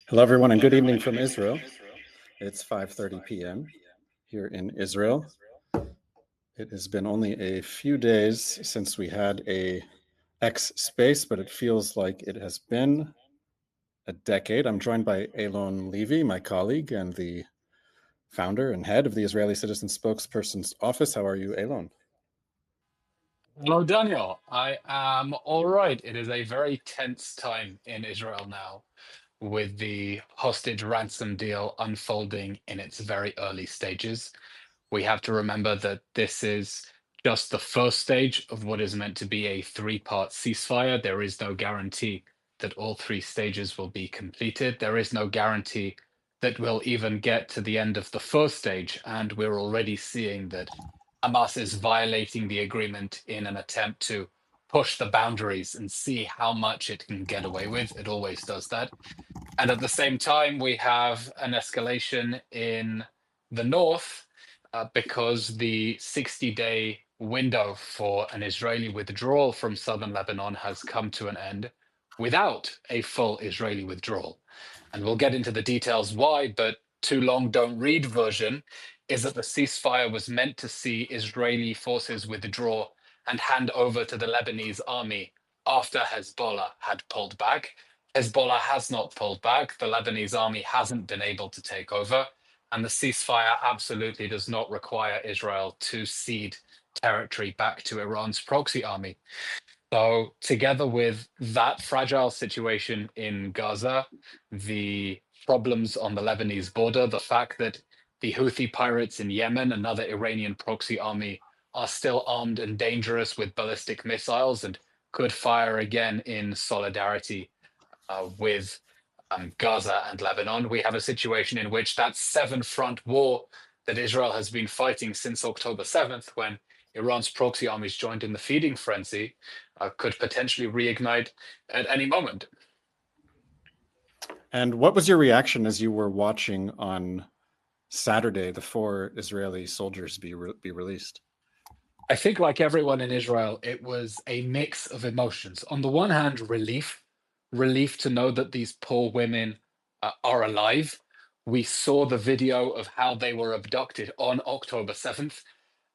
Hello, everyone, and good evening from Israel. It's 5:30 p.m. here in Israel. It has been only a few days since we had a X space, but it feels like it has been a decade. I'm joined by Eylon Levy, my colleague and the founder and head of the Israeli Citizen Spokesperson's Office. How are you, Eylon? Hello, Daniel. I am all right. It is a very tense time in Israel now, with the hostage ransom deal unfolding in its very early stages. We have to remember that this is just the first stage of what is meant to be a three-part ceasefire. There is no guarantee that all three stages will be completed. There is no guarantee that we'll even get to the end of the first stage, and we're already seeing that Hamas is violating the agreement in an attempt to push the boundaries and see how much it can get away with. It always does that. And at the same time, we have an escalation in the north because the 60-day window for an Israeli withdrawal from southern Lebanon has come to an end without a full Israeli withdrawal. And we'll get into the details why, but too long don't read version is that the ceasefire was meant to see Israeli forces withdraw and hand over to the Lebanese army after Hezbollah had pulled back. Hezbollah has not pulled back. The Lebanese army hasn't been able to take over. And the ceasefire absolutely does not require Israel to cede territory back to Iran's proxy army. So, together with that fragile situation in Gaza, the problems on the Lebanese border, the fact that the Houthi pirates in Yemen, another Iranian proxy army, are still armed and dangerous with ballistic missiles and could fire again in solidarity with Gaza and Lebanon. We have a situation in which that seven-front war that Israel has been fighting since October 7th, when Iran's proxy armies joined in the feeding frenzy, could potentially reignite at any moment. And what was your reaction as you were watching on Saturday the four Israeli soldiers be released? I think, like everyone in Israel, it was a mix of emotions. On the one hand, relief to know that these poor women are alive. We saw the video of how they were abducted on October 7th.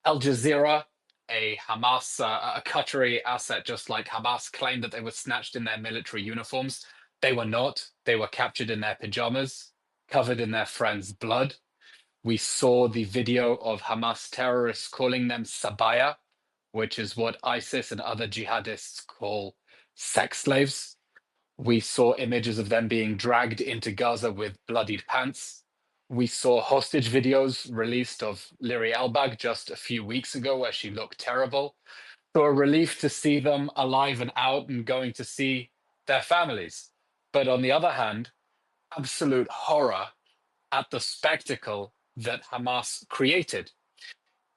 Al Jazeera, a Hamas, a Qatari asset, just like Hamas, claimed that they were snatched in their military uniforms. They were not. They were captured in their pajamas, covered in their friends' blood. We saw the video of Hamas terrorists calling them sabaya, which is what ISIS and other jihadists call sex slaves. We saw images of them being dragged into Gaza with bloodied pants. We saw hostage videos released of Liri Elbag just a few weeks ago where she looked terrible. So a relief to see them alive and out and going to see their families. But on the other hand, absolute horror at the spectacle that Hamas created.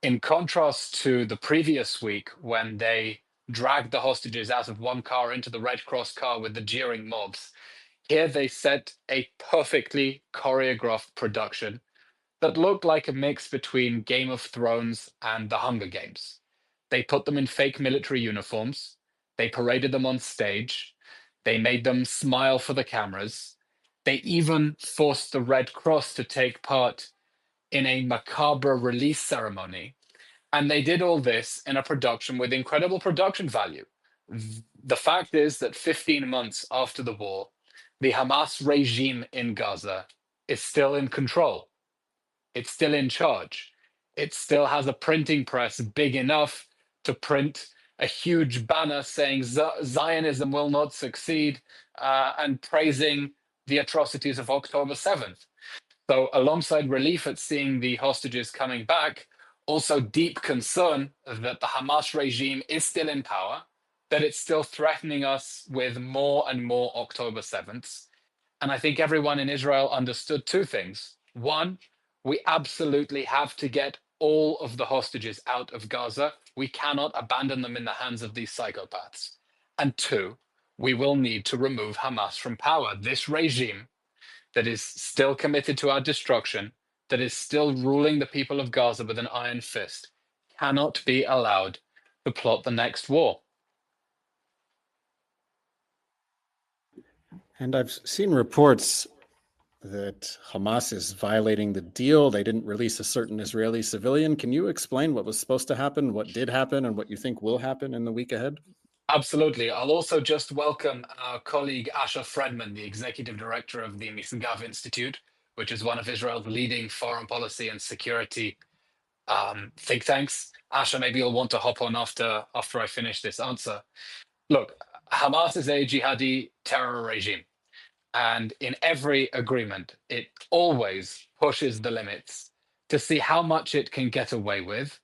In contrast to the previous week when they dragged the hostages out of one car into the Red Cross car with the jeering mobs, here they set a perfectly choreographed production that looked like a mix between Game of Thrones and The Hunger Games. They put them in fake military uniforms, they paraded them on stage, they made them smile for the cameras, they even forced the Red Cross to take part in a macabre release ceremony. And they did all this in a production with incredible production value. The fact is that 15 months after the war, the Hamas regime in Gaza is still in control. It's still in charge. It still has a printing press big enough to print a huge banner saying Zionism will not succeed and praising the atrocities of October 7th. So, alongside relief at seeing the hostages coming back, also deep concern that the Hamas regime is still in power, that it's still threatening us with more and more October 7th. And I think everyone in Israel understood two things. One, we absolutely have to get all of the hostages out of Gaza. We cannot abandon them in the hands of these psychopaths. And two, we will need to remove Hamas from power. This regime that is still committed to our destruction, that is still ruling the people of Gaza with an iron fist, cannot be allowed to plot the next war. And I've seen reports that Hamas is violating the deal. They didn't release a certain Israeli civilian. Can you explain what was supposed to happen, what did happen, and what you think will happen in the week ahead? Absolutely. I'll also just welcome our colleague Asher Fredman, the executive director of the Misgav Institute, which is one of Israel's leading foreign policy and security think tanks. Asher, maybe you'll want to hop on after I finish this answer. Look, Hamas is a jihadi terror regime. And in every agreement, it always pushes the limits to see how much it can get away with,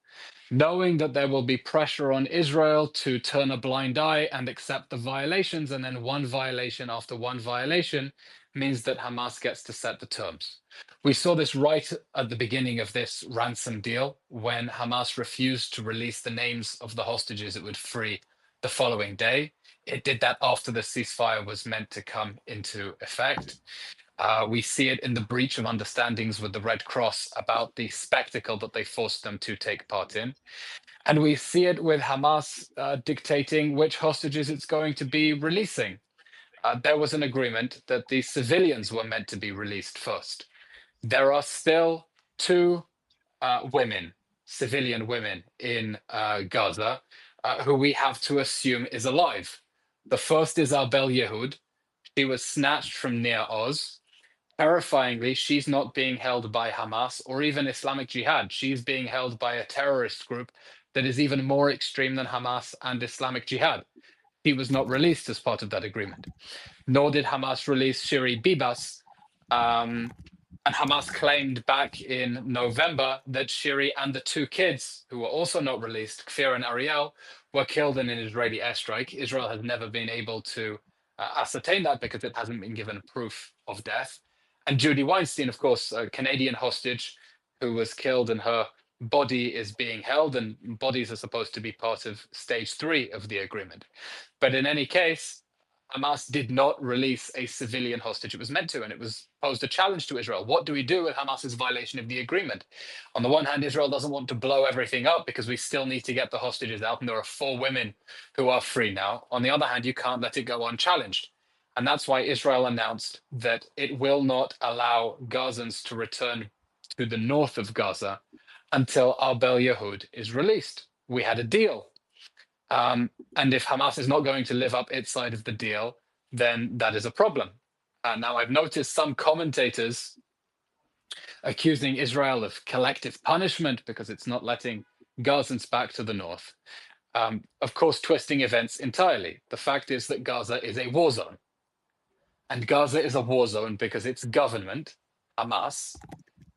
knowing that there will be pressure on Israel to turn a blind eye and accept the violations. And then one violation after one violation means that Hamas gets to set the terms. We saw this right at the beginning of this ransom deal when Hamas refused to release the names of the hostages it would free the following day. It did that after the ceasefire was meant to come into effect. We see it in the breach of understandings with the Red Cross about the spectacle that they forced them to take part in. And we see it with Hamas dictating which hostages it's going to be releasing. There was an agreement that the civilians were meant to be released first. There are still two women, civilian women in Gaza, who we have to assume is alive. The first is Arbel Yehud. She was snatched from near Oz. Terrifyingly, she's not being held by Hamas or even Islamic Jihad. She's being held by a terrorist group that is even more extreme than Hamas and Islamic Jihad. She was not released as part of that agreement. Nor did Hamas release Shiri Bibas. And Hamas claimed back in November that Shiri and the two kids, who were also not released, Kfir and Ariel, were killed in an Israeli airstrike. Israel has never been able to ascertain that because it hasn't been given proof of death. And Judy Weinstein, of course, a Canadian hostage who was killed, and her body is being held, and bodies are supposed to be part of stage 3 of the agreement. But in any case, Hamas did not release a civilian hostage it was meant to, and it was posed a challenge to Israel. What do we do with Hamas's violation of the agreement? On the one hand, Israel doesn't want to blow everything up because we still need to get the hostages out, and there are 4 women who are free now. On the other hand, you can't let it go unchallenged. And that's why Israel announced that it will not allow Gazans to return to the north of Gaza until Arbel Yehud is released. We had a deal. And if Hamas is not going to live up its side of the deal, then that is a problem. Now, I've noticed some commentators accusing Israel of collective punishment because it's not letting Gazans back to the north. Of course, twisting events entirely. The fact is that Gaza is a war zone. And Gaza is a war zone because its government, Hamas,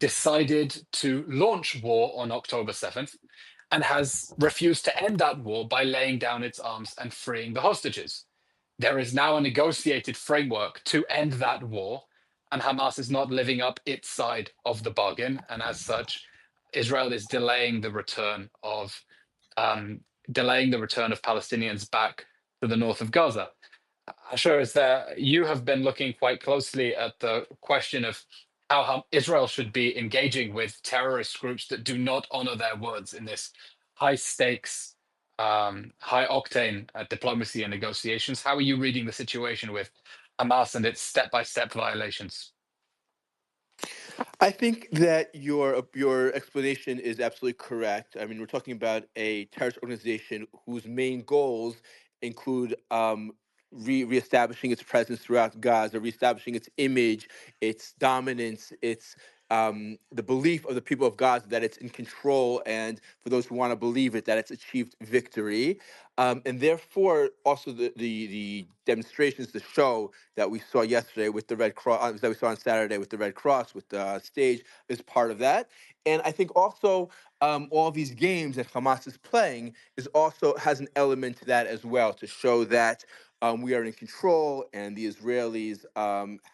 decided to launch war on October 7th and has refused to end that war by laying down its arms and freeing the hostages. There is now a negotiated framework to end that war, and Hamas is not living up its side of the bargain. And as such, Israel is delaying the return of Palestinians back to the north of Gaza. Sure, is there, you have been looking quite closely at the question of how Israel should be engaging with terrorist groups that do not honor their words in this high stakes, high octane diplomacy and negotiations. How are you reading the situation with Hamas and its step-by-step violations? I think that your explanation is absolutely correct. I mean, we're talking about a terrorist organization whose main goals include reestablishing its presence throughout Gaza, reestablishing its image, its dominance, its the belief of the people of Gaza that it's in control, and for those who want to believe it, that it's achieved victory. And therefore, also the demonstrations, the show that we saw yesterday with the Red Cross, that we saw on Saturday with the Red Cross, with the stage, is part of that. And I think also all these games that Hamas is playing is also has an element to that as well, to show that we are in control, and the Israelis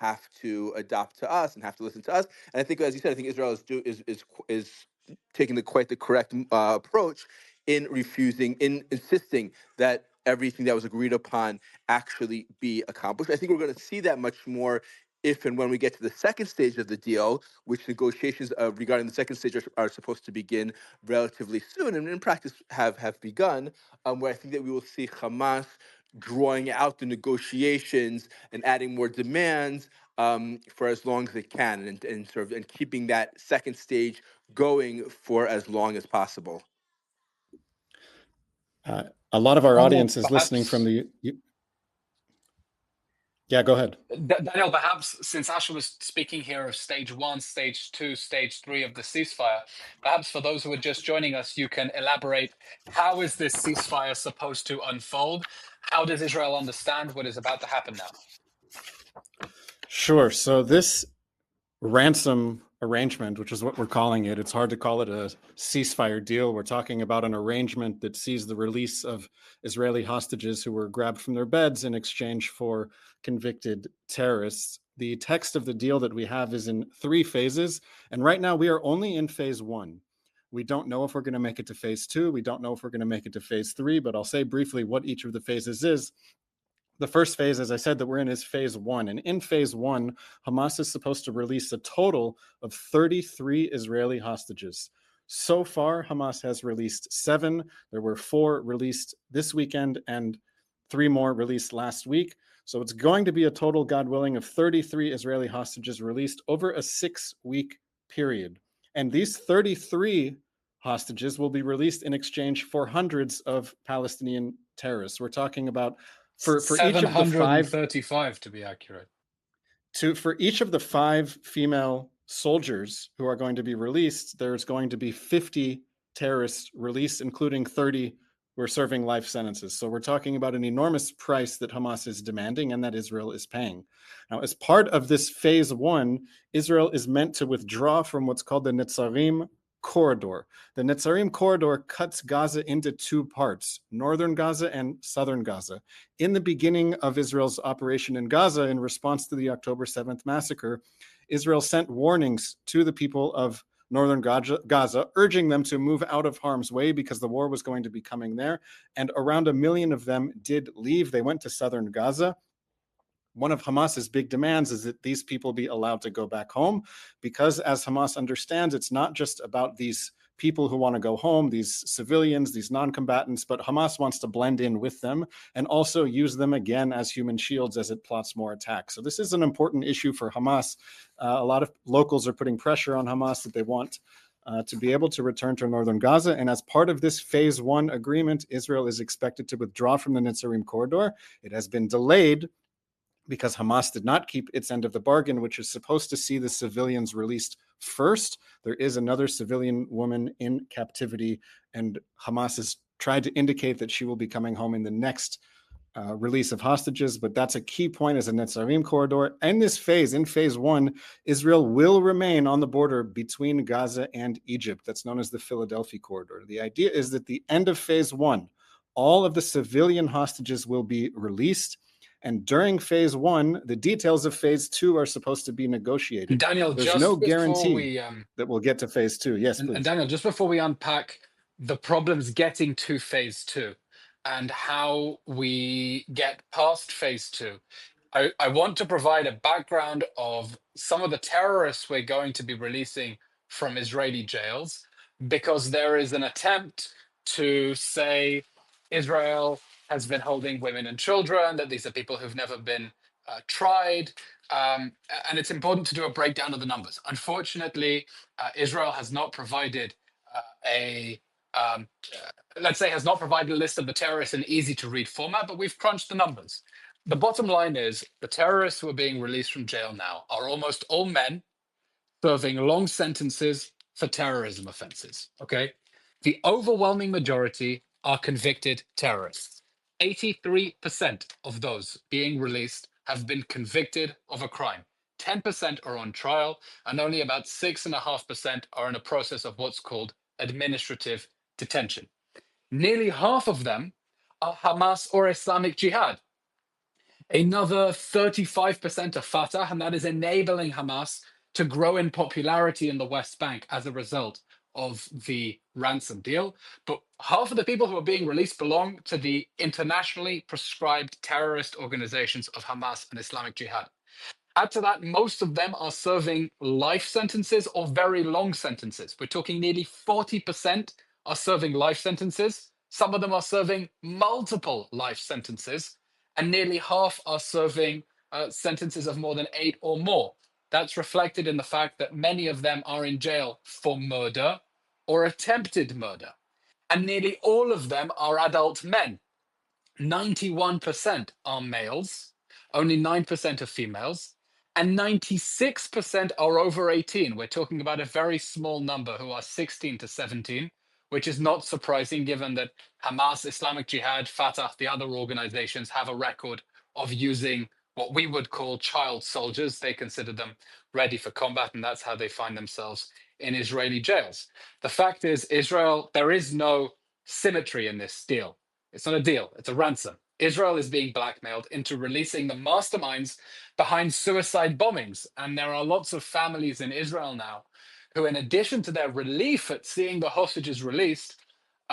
have to adopt to us and have to listen to us. And I think, as you said, I think Israel is taking quite the correct approach in refusing, in insisting that everything that was agreed upon actually be accomplished. I think we're going to see that much more if and when we get to the second stage of the deal, which negotiations regarding the second stage are supposed to begin relatively soon, and in practice have begun, where I think that we will see Hamas drawing out the negotiations and adding more demands for as long as it can, and sort of and keeping that second stage going for as long as possible. A lot of our Daniel, audience is listening from perhaps, the. Yeah, go ahead. Daniel, perhaps since Asher was speaking here of stage 1, stage 2, stage 3 of the ceasefire, perhaps for those who are just joining us, you can elaborate, how is this ceasefire supposed to unfold? How does Israel understand what is about to happen now? Sure. So this ransom arrangement, which is what we're calling it, it's hard to call it a ceasefire deal. We're talking about an arrangement that sees the release of Israeli hostages who were grabbed from their beds in exchange for convicted terrorists. The text of the deal that we have is in 3 phases, and right now we are only in phase 1. We don't know if we're going to make it to phase 2. We don't know if we're going to make it to phase 3, but I'll say briefly what each of the phases is. The first phase, as I said, that we're in is phase 1. And in phase 1, Hamas is supposed to release a total of 33 Israeli hostages. So far, Hamas has released 7. There were 4 released this weekend and 3 more released last week. So it's going to be a total, God willing, of 33 Israeli hostages released over a 6-week period. And these 33 hostages will be released in exchange for hundreds of Palestinian terrorists. We're talking about for each of the 735 to be accurate. For each of the 5 female soldiers who are going to be released, there's going to be 50 terrorists released, including 30 who are serving life sentences. So we're talking about an enormous price that Hamas is demanding and that Israel is paying. Now, as part of this phase 1, Israel is meant to withdraw from what's called the Netzarim corridor. The Netzarim corridor cuts Gaza into 2 parts, northern Gaza and southern Gaza. In the beginning of Israel's operation in Gaza, in response to the October 7th massacre, Israel sent warnings to the people of northern Gaza, urging them to move out of harm's way because the war was going to be coming there. And around 1 million of them did leave. They went to southern Gaza. One of Hamas's big demands is that these people be allowed to go back home, because as Hamas understands, it's not just about these people who want to go home, these civilians, these non-combatants, but Hamas wants to blend in with them and also use them again as human shields as it plots more attacks. So this is an important issue for Hamas. A lot of locals are putting pressure on Hamas that they want to be able to return to northern Gaza. And as part of this phase 1 agreement, Israel is expected to withdraw from the Netzarim corridor. It has been delayed because Hamas did not keep its end of the bargain, which is supposed to see the civilians released first. There is another civilian woman in captivity, and Hamas has tried to indicate that she will be coming home in the next release of hostages, but that's a key point as a Netzarim corridor. In this phase, in phase 1, Israel will remain on the border between Gaza and Egypt. That's known as the Philadelphia corridor. The idea is that the end of phase 1, all of the civilian hostages will be released. And during phase 1, the details of phase 2 are supposed to be negotiated. Daniel, There's just no before guarantee that we'll get to phase 2. Yes, please. And Daniel, just before we unpack the problems getting to phase 2 and how we get past phase 2, I want to provide a background of some of the terrorists we're going to be releasing from Israeli jails, because there is an attempt to say Israel has been holding women and children, that these are people who've never been tried. And it's important to do a breakdown of the numbers. Unfortunately, Israel has not provided um, let's say, has not provided a list of the terrorists in easy to read format, but we've crunched the numbers. The bottom line is the terrorists who are being released from jail now are almost all men serving long sentences for terrorism offenses. Okay. The overwhelming majority are convicted terrorists. 83% of those being released have been convicted of a crime. 10% are on trial, and only about 6.5% are in a process of what's called administrative detention. Nearly half of them are Hamas or Islamic Jihad. Another 35% are Fatah, and that is enabling Hamas to grow in popularity in the West Bank as a result of the ransom deal. But half of the people who are being released belong to the internationally prescribed terrorist organizations of Hamas and Islamic Jihad. Add to that, most of them are serving life sentences or very long sentences. We're talking nearly 40% are serving life sentences. Some of them are serving multiple life sentences, and nearly half are serving sentences of more than 8 or more. That's reflected in the fact that many of them are in jail for murder or attempted murder. And nearly all of them are adult men. 91% are males, only 9% are females, and 96% are over 18. We're talking about a very small number who are 16 to 17, which is not surprising given that Hamas, Islamic Jihad, Fatah, the other organizations have a record of using what we would call child soldiers. They consider them ready for combat, and that's how they find themselves in Israeli jails. The fact is, Israel, there is no symmetry in this deal. It's not a deal, it's a ransom. Israel is being blackmailed into releasing the masterminds behind suicide bombings. And there are lots of families in Israel now who, in addition to their relief at seeing the hostages released,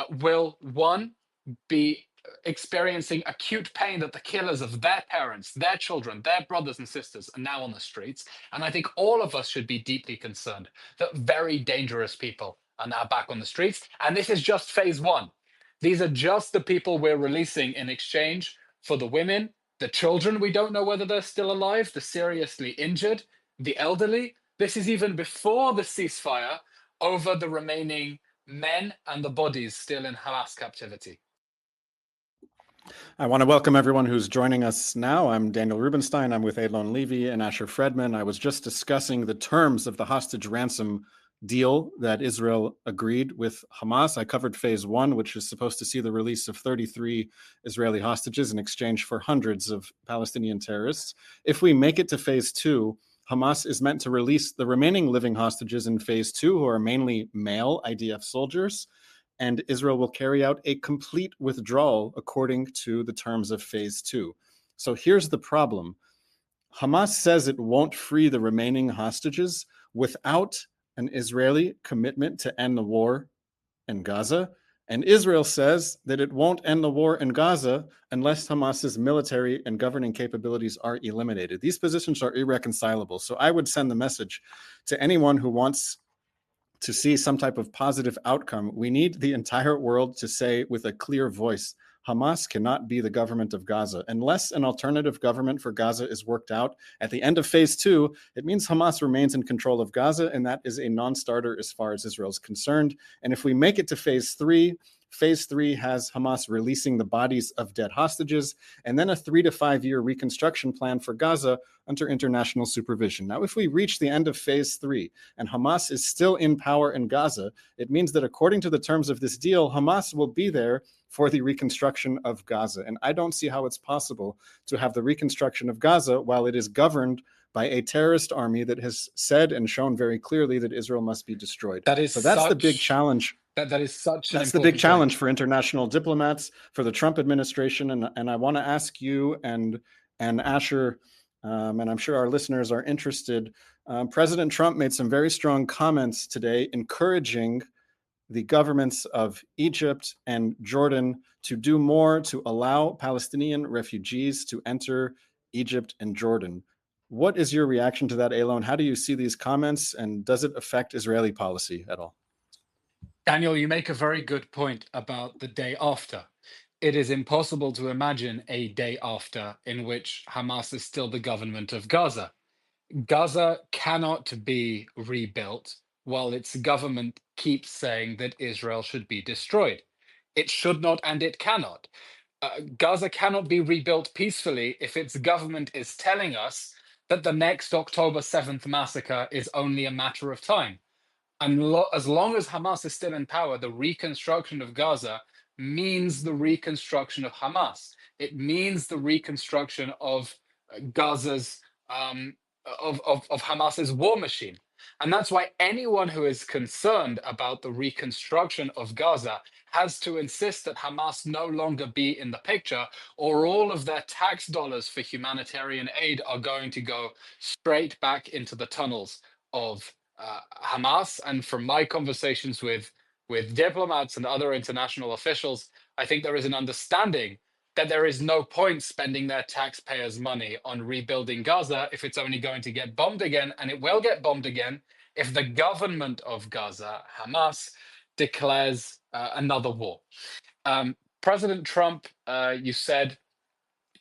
will, one, be experiencing acute pain that the killers of their parents, their children, their brothers and sisters are now on the streets. And I think all of us should be deeply concerned that very dangerous people are now back on the streets. And this is just phase one. These are just the people we're releasing in exchange for the women, the children we don't know whether they're still alive, the seriously injured, the elderly. This is even before the ceasefire over the remaining men and the bodies still in Hamas captivity. I want to welcome everyone who's joining us now. I'm Daniel Rubenstein. I'm with Eylon, Levy, and Asher Fredman. I was just discussing the terms of the hostage ransom deal that Israel agreed with Hamas. I covered phase one, which is supposed to see the release of 33 Israeli hostages in exchange for hundreds of Palestinian terrorists. If we make it to phase two, Hamas is meant to release the remaining living hostages in phase two, who are mainly male IDF soldiers, and Israel will carry out a complete withdrawal according to the terms of phase two. So here's the problem. Hamas says it won't free the remaining hostages without an Israeli commitment to end the war in Gaza. And Israel says that it won't end the war in Gaza unless Hamas's military and governing capabilities are eliminated. These positions are irreconcilable. So I would send the message to anyone who wants to see some type of positive outcome. We need the entire world to say with a clear voice, Hamas cannot be the government of Gaza. Unless an alternative government for Gaza is worked out at the end of phase two, it means Hamas remains in control of Gaza, and that is a non-starter as far as Israel is concerned. And if we make it to phase three has Hamas releasing the bodies of dead hostages, and then a 3 to 5 year reconstruction plan for Gaza under international supervision. Now, if we reach the end of phase three and Hamas is still in power in Gaza, it means that according to the terms of this deal, Hamas will be there for the reconstruction of Gaza. And I don't see how it's possible to have the reconstruction of Gaza while it is governed by a terrorist army that has said and shown very clearly that Israel must be destroyed. So that's the big challenge. That is such That's the big challenge for international diplomats, for the Trump administration. And I want to ask you and Asher, and I'm sure our listeners are interested. President Trump made some very strong comments today encouraging the governments of Egypt and Jordan to do more to allow Palestinian refugees to enter Egypt and Jordan. What is your reaction to that, Eylon? How do you see these comments, and does it affect Israeli policy at all? Daniel, you make a very good point about the day after. It is impossible to imagine a day after in which Hamas is still the government of Gaza. Gaza cannot be rebuilt while its government keeps saying that Israel should be destroyed. It should not and it cannot. Gaza cannot be rebuilt peacefully if its government is telling us that the next October 7th massacre is only a matter of time. And as long as Hamas is still in power, the reconstruction of Gaza means the reconstruction of Hamas. It means the reconstruction of Gaza's of Hamas's war machine. And that's why anyone who is concerned about the reconstruction of Gaza has to insist that Hamas no longer be in the picture, or all of their tax dollars for humanitarian aid are going to go straight back into the tunnels of Hamas. And from my conversations with diplomats and other international officials, I think there is an understanding that there is no point spending their taxpayers' money on rebuilding Gaza if it's only going to get bombed again, and it will get bombed again if the government of Gaza, Hamas, declares another war. President Trump, you said,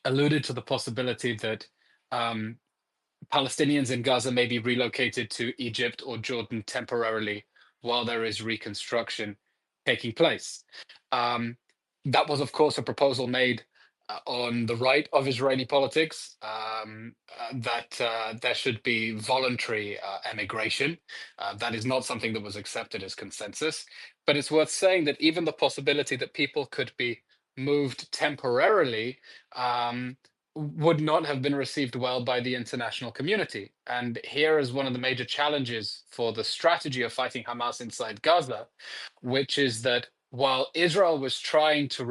alluded to the possibility that Palestinians in Gaza may be relocated to Egypt or Jordan temporarily while there is reconstruction taking place. That was, of course, a proposal made on the right of Israeli politics, that there should be voluntary emigration. That is not something that was accepted as consensus. But it's worth saying that even the possibility that people could be moved temporarily would not have been received well by the international community. And here is one of the major challenges for the strategy of fighting Hamas inside Gaza, which is that while Israel was trying to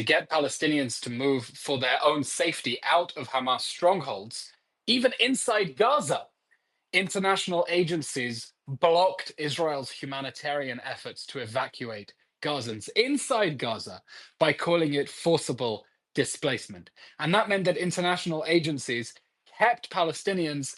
get Palestinians to move for their own safety out of Hamas strongholds, even inside Gaza, international agencies blocked Israel's humanitarian efforts to evacuate Gazans inside Gaza by calling it forcible displacement. And that meant that international agencies kept Palestinians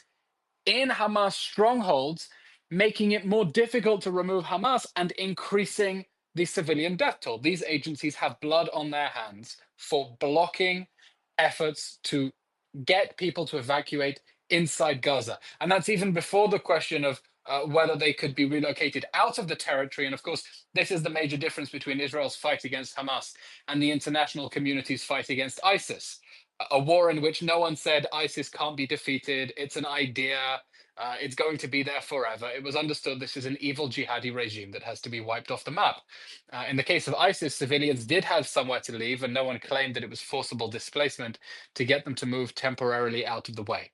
in Hamas strongholds, making it more difficult to remove Hamas and increasing the civilian death toll. These agencies have blood on their hands for blocking efforts to get people to evacuate inside Gaza. And that's even before the question of whether they could be relocated out of the territory. And of course, this is the major difference between Israel's fight against Hamas and the international community's fight against ISIS. A war in which no one said ISIS can't be defeated, it's an idea, it's going to be there forever. It was understood this is an evil jihadi regime that has to be wiped off the map. In the case of ISIS, civilians did have somewhere to leave, and no one claimed that it was forcible displacement to get them to move temporarily out of the way.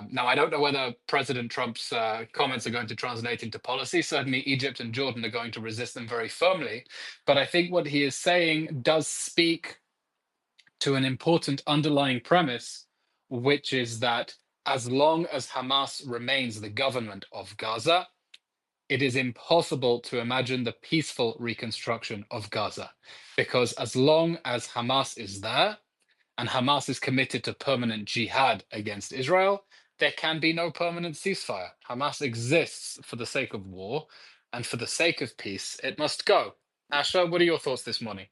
Now, I don't know whether President Trump's comments are going to translate into policy. Certainly, Egypt and Jordan are going to resist them very firmly. But I think what he is saying does speak to an important underlying premise, which is that as long as Hamas remains the government of Gaza, it is impossible to imagine the peaceful reconstruction of Gaza. Because as long as Hamas is there, and Hamas is committed to permanent jihad against Israel, there can be no permanent ceasefire. Hamas exists for the sake of war, and for the sake of peace, it must go. Asher, what are your thoughts this morning?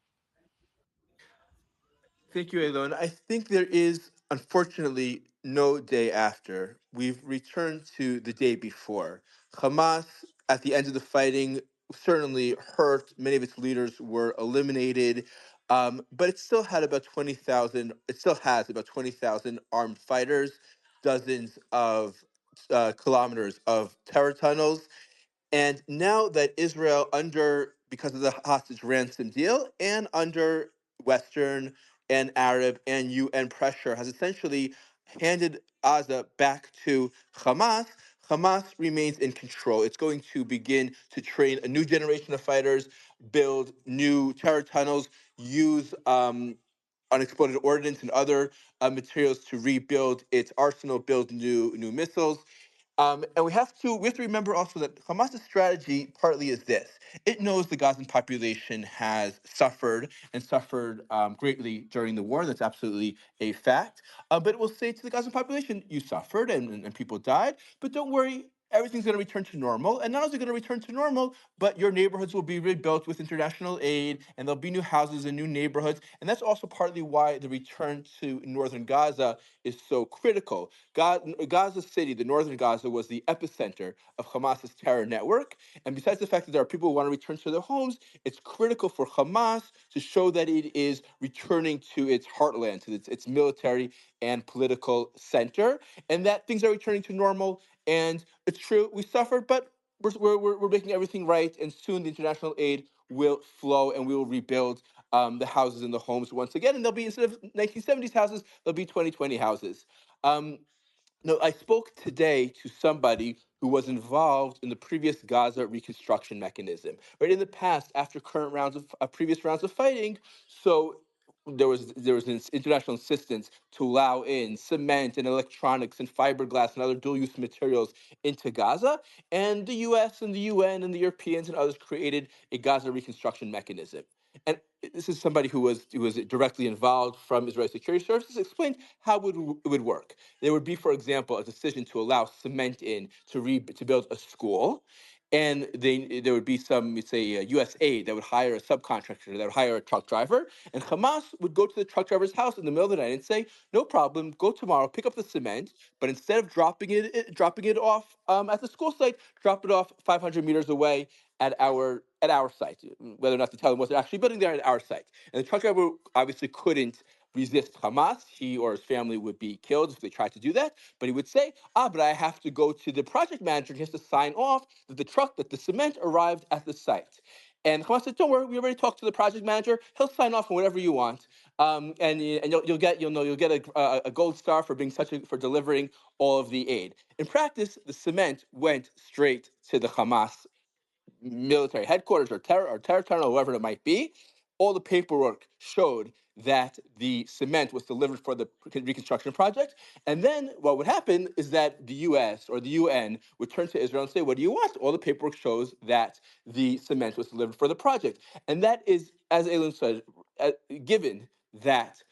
Thank you, Eylon. I think there is, unfortunately, no day after. We've returned to the day before. Hamas, at the end of the fighting, certainly hurt. Many of its leaders were eliminated, but it still had about 20,000, it still has about 20,000 armed fighters, dozens of kilometers of terror tunnels. And now that Israel, because of the hostage ransom deal and under Western and Arab and UN pressure, has essentially handed Gaza back to Hamas, Hamas remains in control. It's going to begin to train a new generation of fighters, build new terror tunnels, use unexploded ordnance and other materials to rebuild its arsenal, build new missiles. And we have to remember also that Hamas's strategy partly is this: it knows the Gazan population has suffered and suffered greatly during the war. That's absolutely a fact. But it will say to the Gazan population, "You suffered and people died, but don't worry." Everything's going to return to normal. And not only is it going to return to normal, but your neighborhoods will be rebuilt with international aid, and there'll be new houses and new neighborhoods. And that's also partly why the return to northern Gaza is so critical. Gaza City, the northern Gaza, was the epicenter of Hamas's terror network. And besides the fact that there are people who want to return to their homes, it's critical for Hamas to show that it is returning to its heartland, to its military and political center, and that things are returning to normal. And it's true, we suffered, but we're making everything right. And soon the international aid will flow and we will rebuild the houses and the homes once again. And they'll be, instead of 1970s houses, they'll be 2020 houses. Um, no, I spoke today to somebody who was involved in the previous Gaza reconstruction mechanism. Right in the past, after current rounds of previous rounds of fighting, so there was an international insistence to allow in cement and electronics and fiberglass and other dual-use materials into Gaza, and the U.S. and the UN and the Europeans and others created a Gaza reconstruction mechanism. And this is somebody who was directly involved from Israeli security services, explained how it would work. There would be, for example, a decision to allow cement in to build a school, and there would be some, say, U.S. aid that would hire a subcontractor, that would hire a truck driver, and Hamas would go to the truck driver's house in the middle of the night and say, "No problem, go tomorrow, pick up the cement, but instead of dropping it off at the school site, drop it off 500 meters away at our site, whether or not the teller wasn't actually building there at our site." And the truck driver obviously couldn't resist Hamas. He or his family would be killed if they tried to do that. But he would say, but I have to go to the project manager. He has to sign off that that the cement arrived at the site. And Hamas said, "Don't worry, we already talked to the project manager. He'll sign off on whatever you want, and you'll get a gold star for being for delivering all of the aid." In practice, the cement went straight to the Hamas military headquarters or terror tunnel, whoever it might be. All the paperwork showed that the cement was delivered for the reconstruction project. And then what would happen is that the US or the UN would turn to Israel and say, "What do you want?" All the paperwork shows that the cement was delivered for the project. And that is, as Eylon said, given that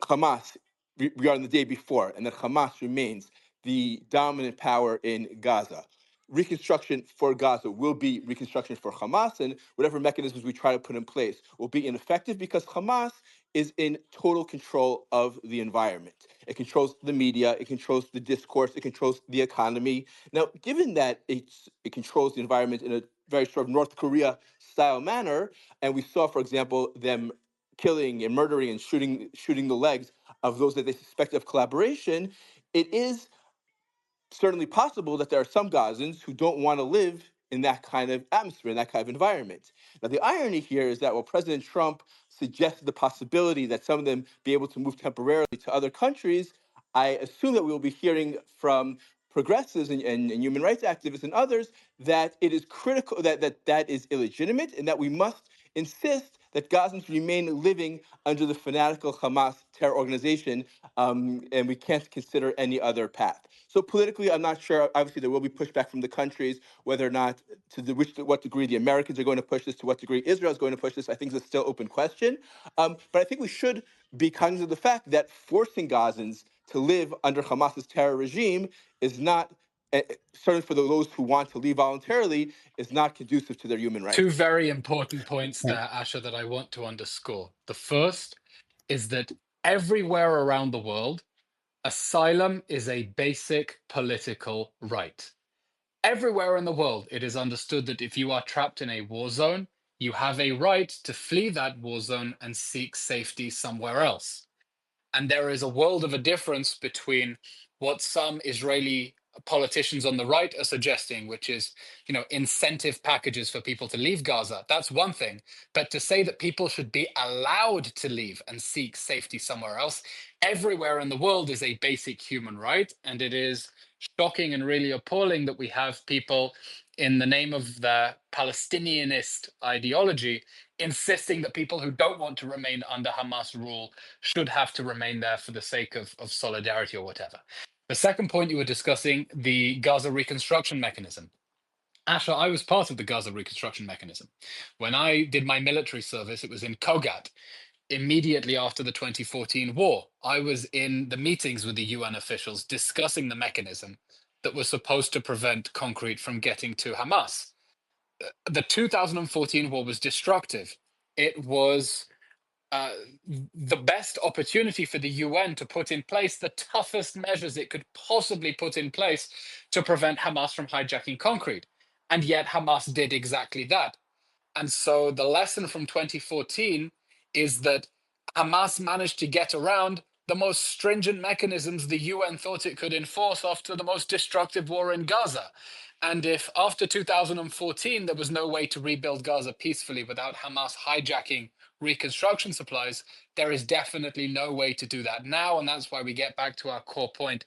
Hamas regarding the day before, and that Hamas remains the dominant power in Gaza. Reconstruction for Gaza will be reconstruction for Hamas, and whatever mechanisms we try to put in place will be ineffective because Hamas is in total control of the environment. It controls the media, it controls the discourse, it controls the economy. Now, given that it controls the environment in a very sort of North Korea style manner, and we saw, for example, them killing and murdering and shooting the legs of those that they suspect of collaboration, it is certainly possible that there are some Gazans who don't want to live in that kind of atmosphere, in that kind of environment. Now, the irony here is that while President Trump suggested the possibility that some of them be able to move temporarily to other countries, I assume that we will be hearing from progressives and human rights activists and others that it is critical that is illegitimate and that we must insist that Gazans remain living under the fanatical Hamas terror organization, and we can't consider any other path. So politically, I'm not sure. Obviously, there will be pushback from the countries, whether or not what degree the Americans are going to push this, to what degree Israel is going to push this. I think it's a still open question. But I think we should be cognizant of the fact that forcing Gazans to live under Hamas's terror regime is not, certainly for those who want to leave voluntarily, is not conducive to their human rights. Two very important points there, Asher, that I want to underscore. The first is that everywhere around the world, asylum is a basic political right. Everywhere in the world, it is understood that if you are trapped in a war zone, you have a right to flee that war zone and seek safety somewhere else. And there is a world of a difference between what some Israeli politicians on the right are suggesting, which is, incentive packages for people to leave Gaza. That's one thing. But to say that people should be allowed to leave and seek safety somewhere else, everywhere in the world is a basic human right. And it is shocking and really appalling that we have people in the name of the Palestinianist ideology insisting that people who don't want to remain under Hamas rule should have to remain there for the sake of solidarity or whatever. The second point you were discussing, the Gaza reconstruction mechanism. Asher, I was part of the Gaza reconstruction mechanism. When I did my military service, it was in Kogat, immediately after the 2014 war. I was in the meetings with the UN officials discussing the mechanism that was supposed to prevent concrete from getting to Hamas. The 2014 war was destructive. It was the best opportunity for the UN to put in place the toughest measures it could possibly put in place to prevent Hamas from hijacking concrete. And yet Hamas did exactly that. And so the lesson from 2014 is that Hamas managed to get around the most stringent mechanisms the UN thought it could enforce after the most destructive war in Gaza. And if after 2014 there was no way to rebuild Gaza peacefully without Hamas hijacking reconstruction supplies, there is definitely no way to do that now. And that's why we get back to our core point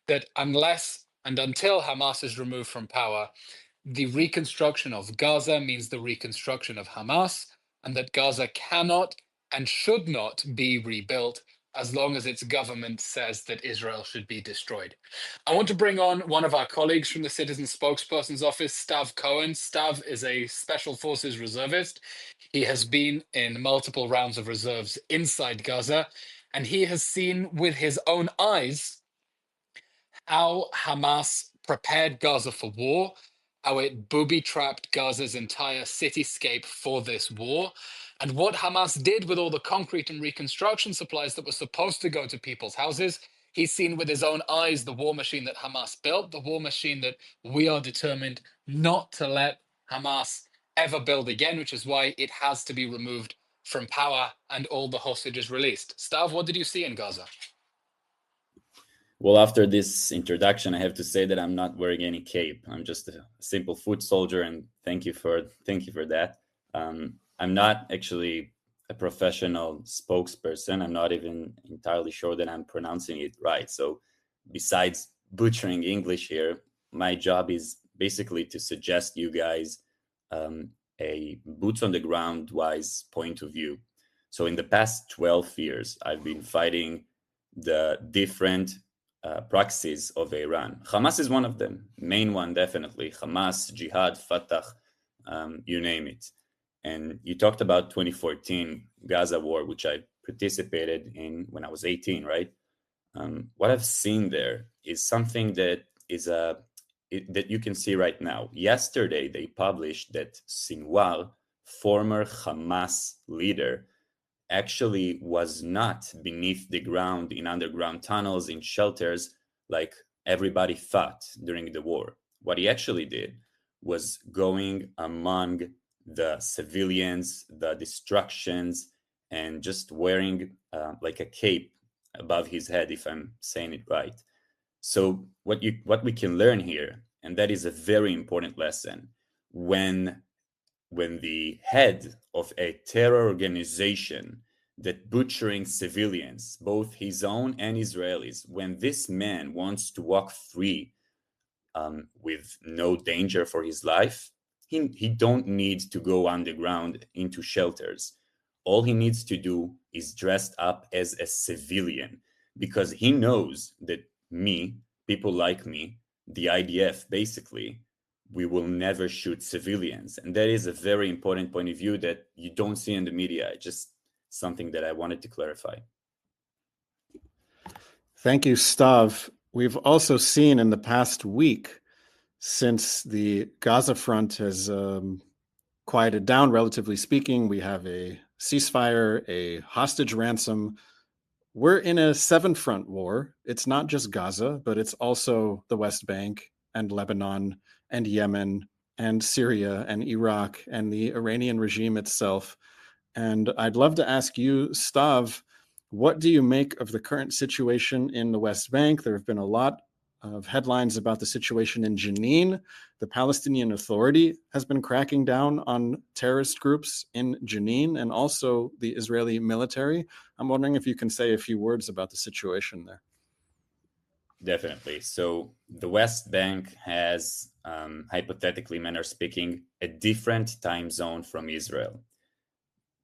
that unless and until Hamas is removed from power, the reconstruction of Gaza means the reconstruction of Hamas, and that Gaza cannot and should not be rebuilt as long as its government says that Israel should be destroyed. I want to bring on one of our colleagues from the Citizen Spokesperson's office, Stav Cohen. Stav is a Special Forces reservist. He has been in multiple rounds of reserves inside Gaza, and he has seen with his own eyes how Hamas prepared Gaza for war, how it booby-trapped Gaza's entire cityscape for this war, and what Hamas did with all the concrete and reconstruction supplies that were supposed to go to people's houses. He's seen with his own eyes the war machine that Hamas built, the war machine that we are determined not to let Hamas ever build again, which is why it has to be removed from power and all the hostages released. Stav, what did you see in Gaza? Well, after this introduction, I have to say that I'm not wearing any cape. I'm just a simple foot soldier, and thank you for that. I'm not actually a professional spokesperson. I'm not even entirely sure that I'm pronouncing it right. So, besides butchering English here, my job is basically to suggest you guys a boots on the ground wise point of view. So, in the past 12 years, I've been fighting the different proxies of Iran. Hamas is one of them, main one definitely. Hamas, Jihad, Fatah, you name it. And you talked about 2014 Gaza war, which I participated in when I was 18, right? What I've seen there is something that is that you can see right now. Yesterday, they published that Sinwar, former Hamas leader, actually was not beneath the ground in underground tunnels, in shelters, like everybody thought during the war. What he actually did was going among the civilians, the destructions, and just wearing like a cape above his head, if I'm saying it right. So what we can learn here, and that is a very important lesson, when the head of a terror organization that butchering civilians, both his own and Israelis, when this man wants to walk free with no danger for his life, he don't need to go underground into shelters. All he needs to do is dress up as a civilian, because he knows that people like me, the IDF basically, we will never shoot civilians. And that is a very important point of view that you don't see in the media. Just something that I wanted to clarify. Thank you, Stav. We've also seen in the past week, since the Gaza front has quieted down, relatively speaking, we have a ceasefire, a hostage ransom. We're in a 7-front war. It's not just Gaza, but it's also the West Bank and Lebanon and Yemen and Syria and Iraq and the Iranian regime itself. And I'd love to ask you, Stav, what do you make of the current situation in the West Bank? There have been a lot of headlines about the situation in Jenin. The Palestinian Authority has been cracking down on terrorist groups in Jenin, and also the Israeli military. I'm wondering if you can say a few words about the situation there. Definitely. So the West Bank has, hypothetically, manner speaking, a different time zone from Israel.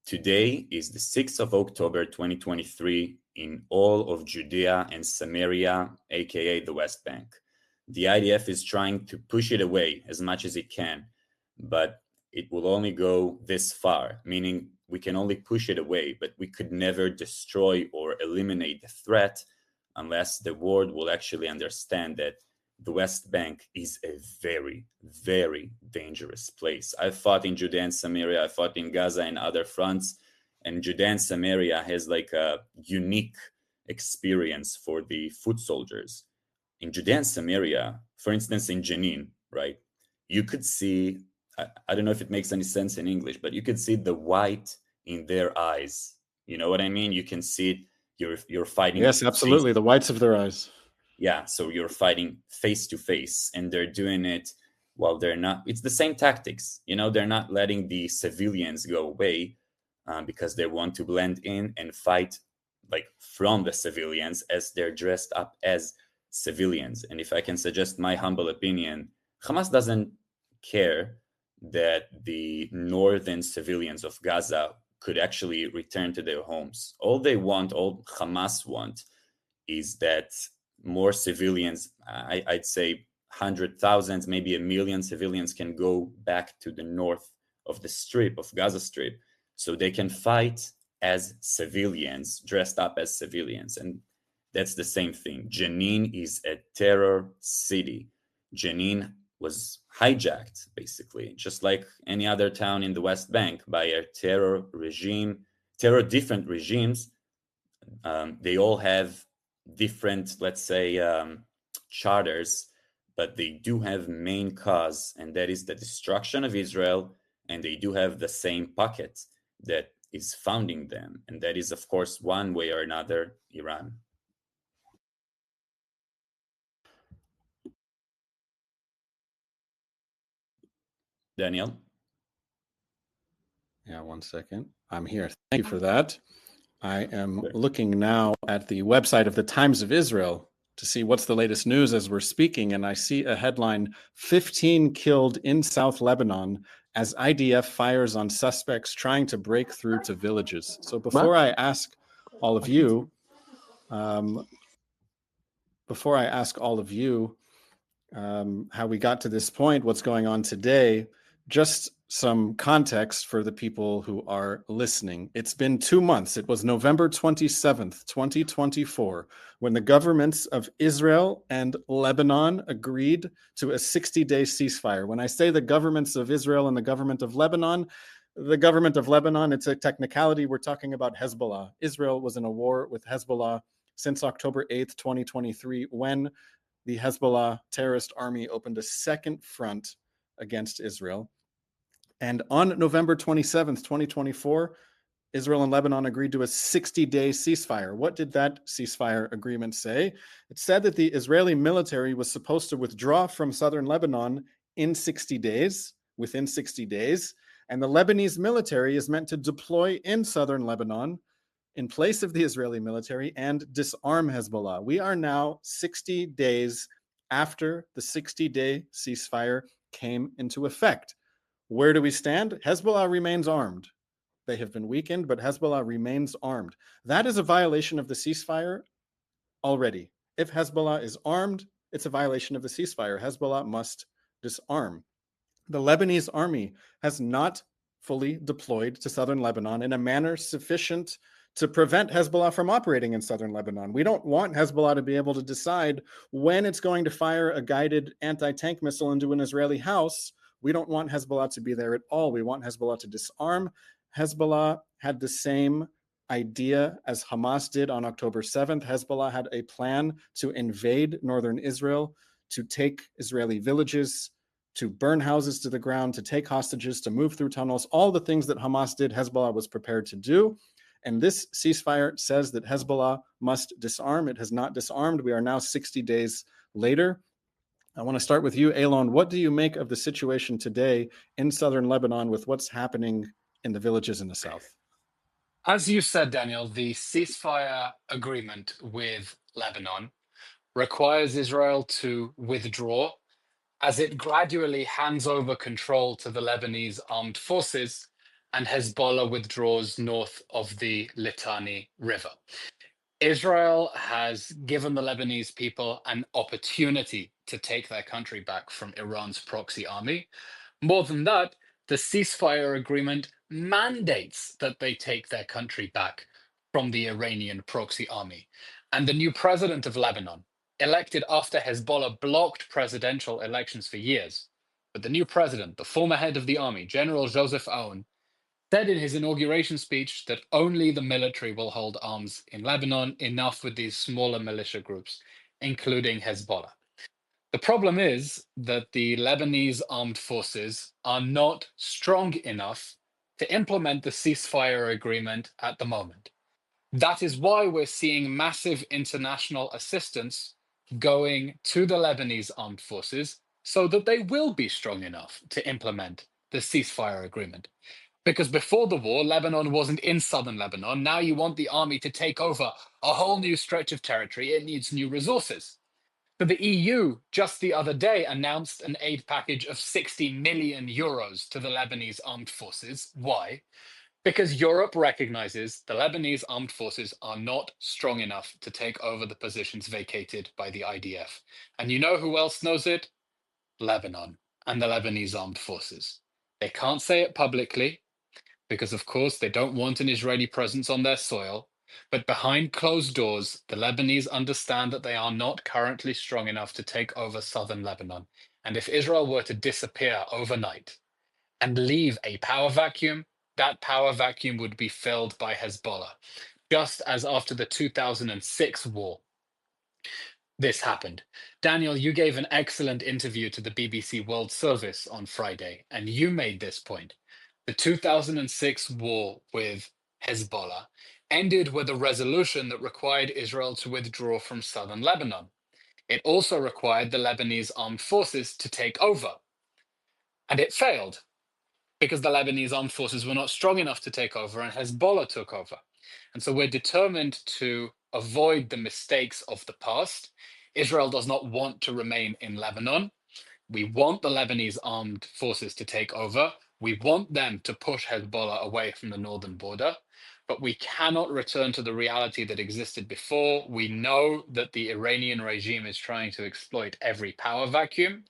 Today is the 6th of October, 2023, in all of Judea and Samaria, aka the West Bank. The IDF is trying to push it away as much as it can, but it will only go this far, meaning we can only push it away, but we could never destroy or eliminate the threat unless the world will actually understand that the West Bank is a very, very dangerous place. I fought in Judea and Samaria, I fought in Gaza and other fronts, and Judea and Samaria has like a unique experience for the foot soldiers. In Judea and Samaria, for instance, in Jenin, right, you could see, I don't know if it makes any sense in English, but you could see the white in their eyes. You know what I mean? You can see it, you're fighting. Yes, absolutely. The whites of their eyes. Yeah, so you're fighting face to face, and they're doing it while they're not. It's the same tactics, they're not letting the civilians go away because they want to blend in and fight like from the civilians as they're dressed up as civilians. And if I can suggest my humble opinion, Hamas doesn't care that the northern civilians of Gaza could actually return to their homes. All Hamas want is that more civilians, I'd say 100,000, maybe 1 million civilians can go back to the north of the strip, of Gaza Strip, so they can fight as civilians, dressed up as civilians. And that's the same thing. Jenin is a terror city. Jenin was hijacked, basically, just like any other town in the West Bank, by a terror different regimes. They all have different, let's say, charters, but they do have main cause, and that is the destruction of Israel, and they do have the same pocket that is founding them, and that is, of course, one way or another, Iran. Daniel? Yeah, 1 second. I'm here. Thank you for that. I am looking now at the website of the Times of Israel to see what's the latest news as we're speaking, and I see a headline, 15 killed in South Lebanon as IDF fires on suspects trying to break through to villages. So before I ask all of you, how we got to this point, what's going on today, just some context for the people who are listening. It's been 2 months. It was November 27th, 2024, when the governments of Israel and Lebanon agreed to a 60-day ceasefire. When I say the governments of Israel and the government of Lebanon, it's a technicality. We're talking about Hezbollah. Israel was in a war with Hezbollah since October 8th, 2023, when the Hezbollah terrorist army opened a second front against Israel. And on November 27th, 2024, Israel and Lebanon agreed to a 60-day ceasefire. What did that ceasefire agreement say? It said that the Israeli military was supposed to withdraw from southern Lebanon within 60 days, and the Lebanese military is meant to deploy in southern Lebanon in place of the Israeli military and disarm Hezbollah. We are now 60 days after the 60-day ceasefire came into effect. Where do we stand? Hezbollah remains armed. They have been weakened, but Hezbollah remains armed. That is a violation of the ceasefire already. If Hezbollah is armed, it's a violation of the ceasefire. Hezbollah must disarm. The Lebanese army has not fully deployed to southern Lebanon in a manner sufficient to prevent Hezbollah from operating in southern Lebanon. We don't want Hezbollah to be able to decide when it's going to fire a guided anti-tank missile into an Israeli house. We don't want Hezbollah to be there at all. We want Hezbollah to disarm. Hezbollah had the same idea as Hamas did on October 7th. Hezbollah had a plan to invade northern Israel, to take Israeli villages, to burn houses to the ground, to take hostages, to move through tunnels. All the things that Hamas did, Hezbollah was prepared to do. And this ceasefire says that Hezbollah must disarm. It has not disarmed. We are now 60 days later. I want to start with you, Eylon. What do you make of the situation today in southern Lebanon with what's happening in the villages in the south? As you said, Daniel, the ceasefire agreement with Lebanon requires Israel to withdraw as it gradually hands over control to the Lebanese armed forces and Hezbollah withdraws north of the Litani River. Israel has given the Lebanese people an opportunity to take their country back from Iran's proxy army. More than that, the ceasefire agreement mandates that they take their country back from the Iranian proxy army. And the new president of Lebanon, elected after Hezbollah blocked presidential elections for years, but the new president, the former head of the army, General Joseph Aoun, said in his inauguration speech that only the military will hold arms in Lebanon, enough with these smaller militia groups, including Hezbollah. The problem is that the Lebanese armed forces are not strong enough to implement the ceasefire agreement at the moment. That is why we're seeing massive international assistance going to the Lebanese armed forces so that they will be strong enough to implement the ceasefire agreement. Because before the war, Lebanon wasn't in southern Lebanon. Now you want the army to take over a whole new stretch of territory. It needs new resources. So the EU just the other day announced an aid package of 60 million euros to the Lebanese armed forces. Why? Because Europe recognizes the Lebanese armed forces are not strong enough to take over the positions vacated by the IDF. And you know who else knows it? Lebanon and the Lebanese armed forces. They can't say it publicly because, of course, they don't want an Israeli presence on their soil. But behind closed doors, the Lebanese understand that they are not currently strong enough to take over southern Lebanon. And if Israel were to disappear overnight and leave a power vacuum, that power vacuum would be filled by Hezbollah, just as after the 2006 war. This happened. Daniel, you gave an excellent interview to the BBC World Service on Friday, and you made this point. The 2006 war with Hezbollah ended with a resolution that required Israel to withdraw from southern Lebanon. It also required the Lebanese armed forces to take over. And it failed because the Lebanese armed forces were not strong enough to take over, and Hezbollah took over. And so we're determined to avoid the mistakes of the past. Israel does not want to remain in Lebanon. We want the Lebanese armed forces to take over. We want them to push Hezbollah away from the northern border. But we cannot return to the reality that existed before. We know that the Iranian regime is trying to exploit every power vacuum.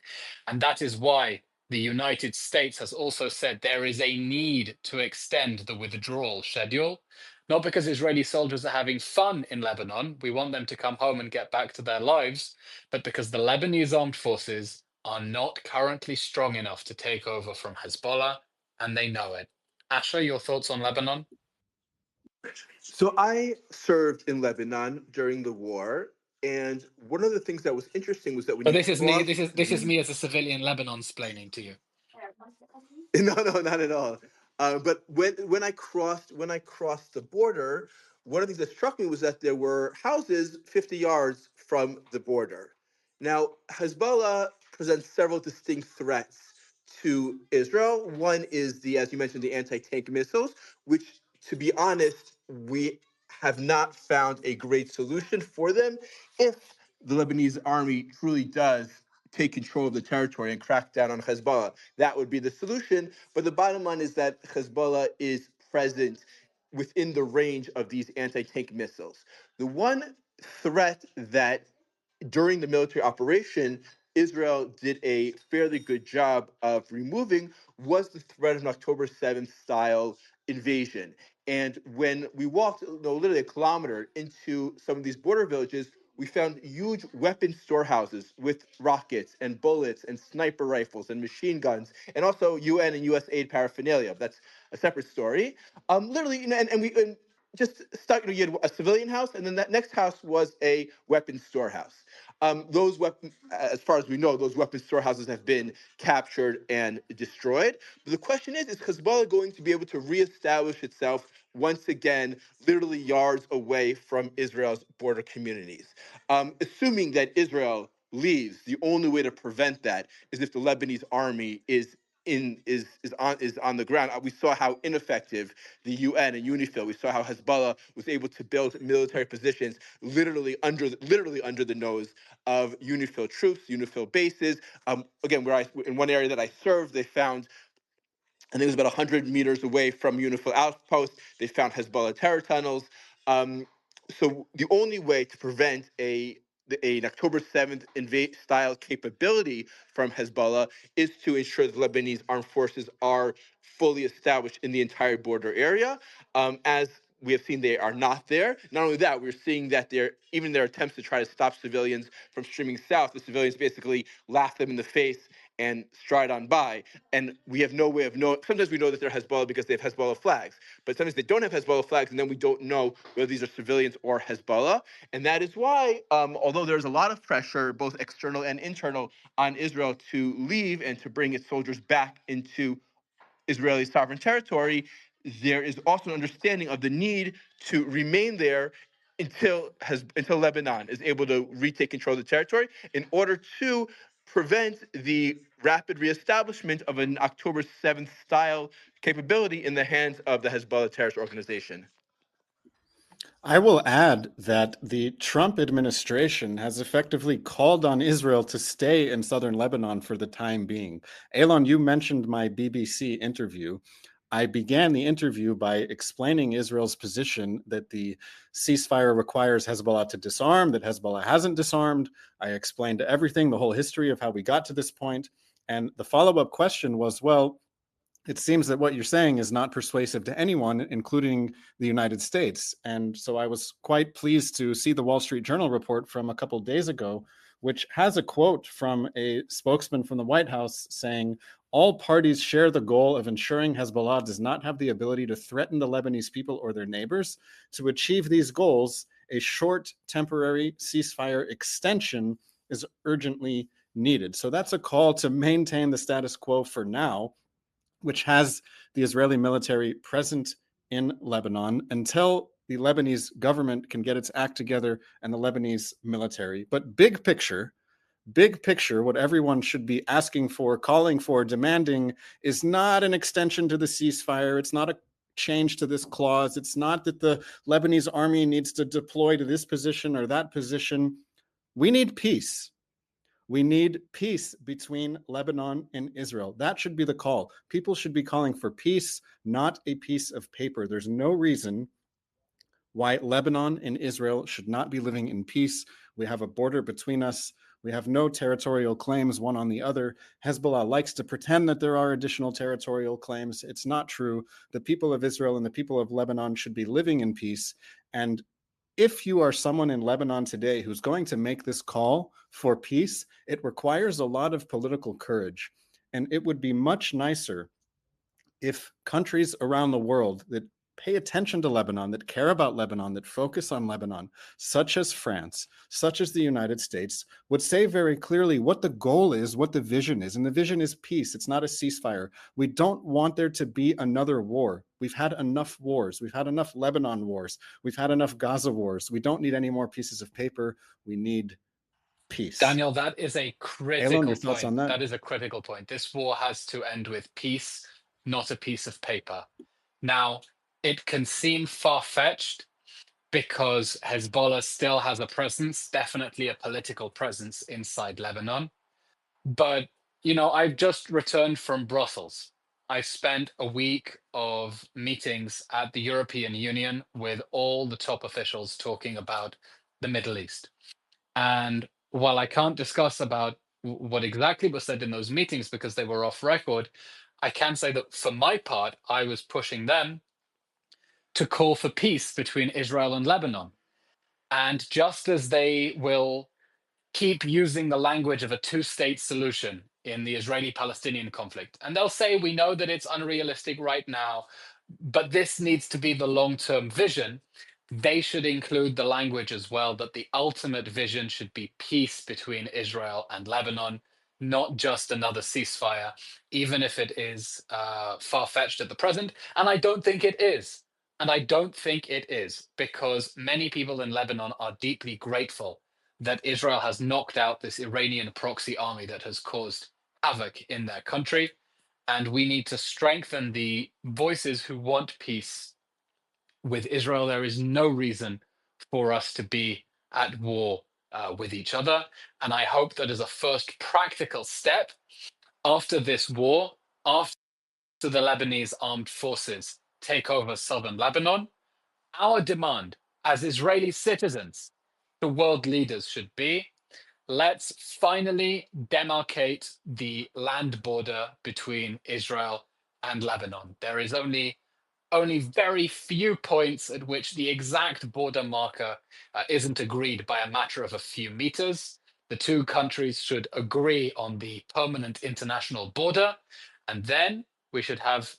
And that is why the United States has also said there is a need to extend the withdrawal schedule. Not because Israeli soldiers are having fun in Lebanon, we want them to come home and get back to their lives, but because the Lebanese armed forces are not currently strong enough to take over from Hezbollah, and they know it. Asher, your thoughts on Lebanon? So I served in Lebanon during the war, and one of the things that was interesting was that when So you this is me. cross, This is me as a civilian Lebanon explaining to you. no, not at all. But when I crossed the border, one of the things that struck me was that there were houses 50 yards from the border. Now, Hezbollah presents several distinct threats to Israel. One is as you mentioned, the anti-tank missiles, which, to be honest, we have not found a great solution for them. If the Lebanese army truly does take control of the territory and crack down on Hezbollah, that would be the solution. But the bottom line is that Hezbollah is present within the range of these anti-tank missiles. The one threat that during the military operation, Israel did a fairly good job of removing was the threat of an October 7th style invasion. And when we walked, literally a kilometer into some of these border villages, we found huge weapon storehouses with rockets and bullets and sniper rifles and machine guns, and also UN and US aid paraphernalia. That's a separate story. Literally, and just stuck. You had a civilian house, and then that next house was a weapons storehouse. Those weapons, as far as we know, those weapons storehouses have been captured and destroyed. But the question is Hezbollah going to be able to reestablish itself once again, literally yards away from Israel's border communities? Assuming that Israel leaves, the only way to prevent that is if the Lebanese army is on the ground. We saw how ineffective the UN and UNIFIL. We saw how Hezbollah was able to build military positions literally under the nose of UNIFIL troops, UNIFIL bases. Again, in one area that I served, they found, I think it was about 100 meters away from UNIFIL outposts, they found Hezbollah terror tunnels. So the only way to prevent an October 7th style capability from Hezbollah is to ensure that Lebanese armed forces are fully established in the entire border area. As we have seen, they are not there. Not only that, we're seeing that even their attempts to try to stop civilians from streaming south, the civilians basically laugh them in the face and stride on by. And we have no way of knowing. Sometimes we know that they're Hezbollah because they have Hezbollah flags, but sometimes they don't have Hezbollah flags, and then we don't know whether these are civilians or Hezbollah. And that is why, although there's a lot of pressure, both external and internal, on Israel to leave and to bring its soldiers back into Israeli sovereign territory, there is also an understanding of the need to remain there until Lebanon is able to retake control of the territory in order to prevent the rapid reestablishment of an October 7th style capability in the hands of the Hezbollah terrorist organization. I will add that the Trump administration has effectively called on Israel to stay in southern Lebanon for the time being. Eylon, you mentioned my BBC interview. I began the interview by explaining Israel's position that the ceasefire requires Hezbollah to disarm, that Hezbollah hasn't disarmed. I explained everything, the whole history of how we got to this point. And the follow-up question was, well, it seems that what you're saying is not persuasive to anyone, including the United States. And so I was quite pleased to see the Wall Street Journal report from a couple of days ago, which has a quote from a spokesman from the White House saying, all parties share the goal of ensuring Hezbollah does not have the ability to threaten the Lebanese people or their neighbors. To achieve these goals, a short temporary ceasefire extension is urgently needed. So that's a call to maintain the status quo for now, which has the Israeli military present in Lebanon until the Lebanese government can get its act together and the Lebanese military. But big picture, what everyone should be asking for, calling for, demanding is not an extension to the ceasefire. It's not a change to this clause. It's not that the Lebanese army needs to deploy to this position or that position. We need peace. We need peace between Lebanon and Israel. That should be the call. People should be calling for peace, not a piece of paper. There's no reason why Lebanon and Israel should not be living in peace. We have a border between us. We have no territorial claims one on the other. Hezbollah likes to pretend that there are additional territorial claims. It's not true. The people of Israel and the people of Lebanon should be living in peace. And if you are someone in Lebanon today who's going to make this call for peace, it requires a lot of political courage. And it would be much nicer if countries around the world that pay attention to Lebanon, that care about Lebanon, that focus on Lebanon, such as France, such as the United States, would say very clearly what the goal is, what the vision is. And the vision is peace. It's not a ceasefire. We don't want there to be another war. We've had enough wars. We've had enough Lebanon wars. We've had enough Gaza wars. We don't need any more pieces of paper. We need peace. Daniel, that is a critical Eylon, your thoughts on that? That is a critical point. This war has to end with peace, not a piece of paper. Now, it can seem far-fetched because Hezbollah still has a presence, definitely a political presence inside Lebanon. But, you know, I've just returned from Brussels. I spent a week of meetings at the European Union with all the top officials talking about the Middle East. And while I can't discuss about what exactly was said in those meetings because they were off record, I can say that for my part, I was pushing them to call for peace between Israel and Lebanon. And just as they will keep using the language of a two-state solution in the Israeli-Palestinian conflict, and they'll say, we know that it's unrealistic right now, but this needs to be the long-term vision, they should include the language as well that the ultimate vision should be peace between Israel and Lebanon, not just another ceasefire, even if it is far-fetched at the present. And I don't think it is. And I don't think it is, because many people in Lebanon are deeply grateful that Israel has knocked out this Iranian proxy army that has caused havoc in their country. And we need to strengthen the voices who want peace with Israel. There is no reason for us to be at war with each other. And I hope that as a first practical step after this war, after the Lebanese armed forces take over southern Lebanon, our demand as Israeli citizens to world leaders should be, let's finally demarcate the land border between Israel and Lebanon. There is only very few points at which the exact border marker isn't agreed by a matter of a few meters. The two countries should agree on the permanent international border, and then we should have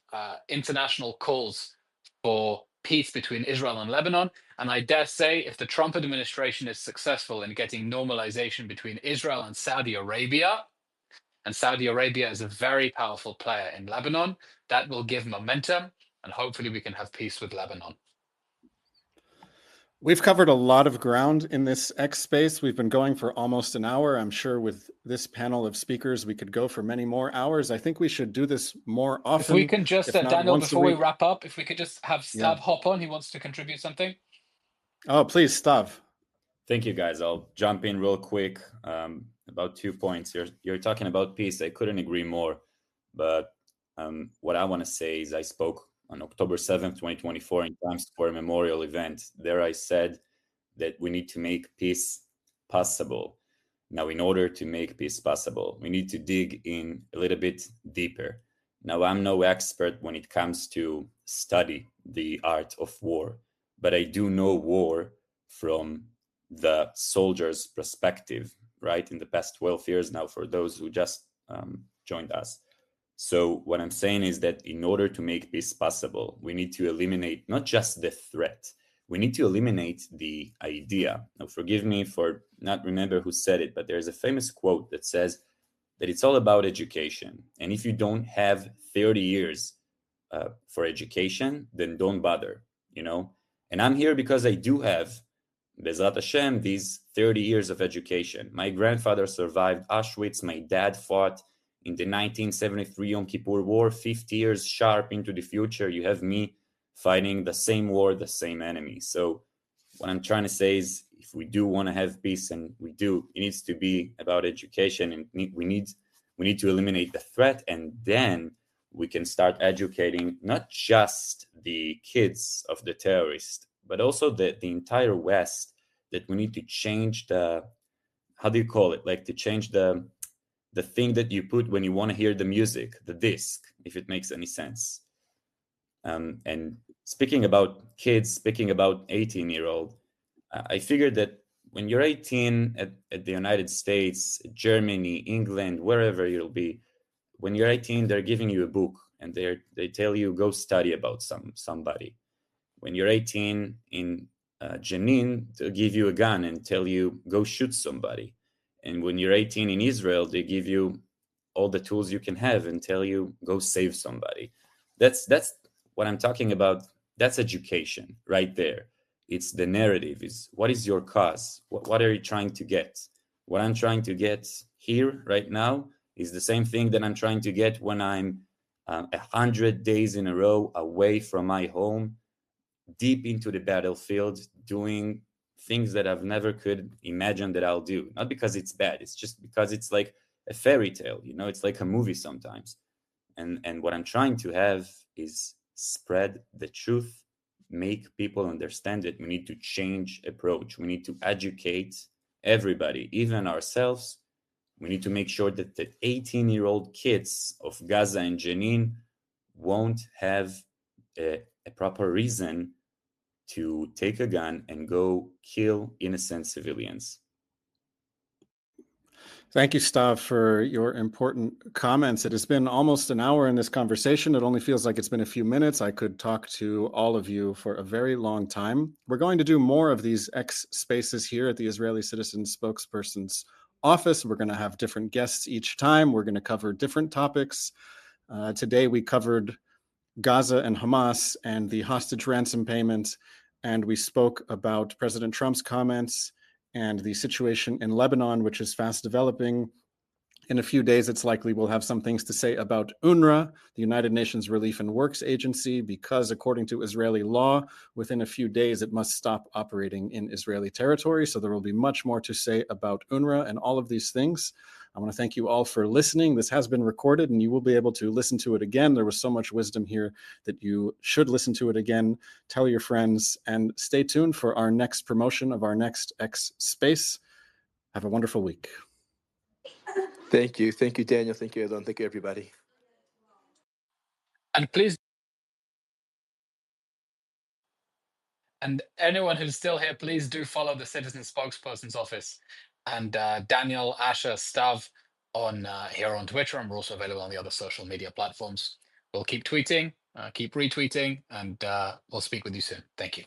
international calls for peace between Israel and Lebanon. And I dare say, if the Trump administration is successful in getting normalization between Israel and Saudi Arabia is a very powerful player in Lebanon, that will give momentum, and hopefully we can have peace with Lebanon. We've covered a lot of ground in this X space. We've been going for almost an hour. I'm sure with this panel of speakers, we could go for many more hours. I think we should do this more often. If we can just, Daniel, before we wrap up, if we could just have Stav hop on, he wants to contribute something. Oh, please, Stav. Thank you, guys. I'll jump in real quick. About 2 points. You're talking about peace. I couldn't agree more. But what I want to say is I spoke on October 7th, 2024 in Times Square memorial event. There I said that we need to make peace possible. Now, in order to make peace possible, we need to dig in a little bit deeper. Now, I'm no expert when it comes to study the art of war, but I do know war from the soldier's perspective, right? In the past 12 years now, for those who just joined us. So what I'm saying is that in order to make peace possible, we need to eliminate not just the threat, we need to eliminate the idea. Now, forgive me for not remember who said it, but there's a famous quote that says that it's all about education. And if you don't have 30 years for education, then don't bother, you know? And I'm here because I do have, Bezrat Hashem, these 30 years of education. My grandfather survived Auschwitz. My dad fought in the 1973 Yom Kippur War, 50 years sharp into the future. You have me fighting the same war, the same enemy. So what I'm trying to say is, if we do want to have peace, and we do, it needs to be about education, and we need to eliminate the threat, and then we can start educating not just the kids of the terrorists, but also the entire West, that we need to change the, how do you call it? Like to change the thing that you put when you want to hear the music, the disc, if it makes any sense. And speaking about kids, speaking about 18-year-old, I figured that when you're 18 at the United States, Germany, England, wherever you'll be, when you're 18, they're giving you a book and they tell you go study about somebody. When you're 18 in Jenin, they'll give you a gun and tell you go shoot somebody. And when you're 18 in Israel, they give you all the tools you can have and tell you go save somebody. That's what I'm talking about. That's education right there. It's the narrative, is what is your cause? What are you trying to get? What I'm trying to get here right now is the same thing that I'm trying to get when I'm 100 days in a row away from my home, deep into the battlefield, doing things that I've never could imagine that I'll do. Not because it's bad, it's just because it's like a fairy tale, you know, it's like a movie sometimes. And what I'm trying to have is spread the truth, make people understand it. We need to change approach. We need to educate everybody, even ourselves. We need to make sure that the 18-year-old kids of Gaza and Jenin won't have a proper reason to take a gun and go kill innocent civilians. Thank you, Stav, for your important comments. It has been almost an hour in this conversation. It only feels like it's been a few minutes. I could talk to all of you for a very long time. We're going to do more of these X spaces here at the Israeli Citizen Spokesperson's office. We're going to have different guests each time. We're going to cover different topics. Today we covered Gaza and Hamas and the hostage ransom payment, and we spoke about President Trump's comments and the situation in Lebanon, which is fast developing. In a few days, it's likely we'll have some things to say about UNRWA, the United Nations Relief and Works Agency, because according to Israeli law, within a few days, it must stop operating in Israeli territory. So there will be much more to say about UNRWA and all of these things. I want to thank you all for listening. This has been recorded and you will be able to listen to it again. There was so much wisdom here that you should listen to it again. Tell your friends and stay tuned for our next promotion of our next X Space. Have a wonderful week. Thank you. Thank you, Daniel. Thank you, Eylon. Thank you, everybody. And please, and anyone who's still here, please do follow the Citizen Spokesperson's office and Daniel, Asher, Stav on here on Twitter, and we're also available on the other social media platforms. We'll keep tweeting, keep retweeting, and we'll speak with you soon. Thank you.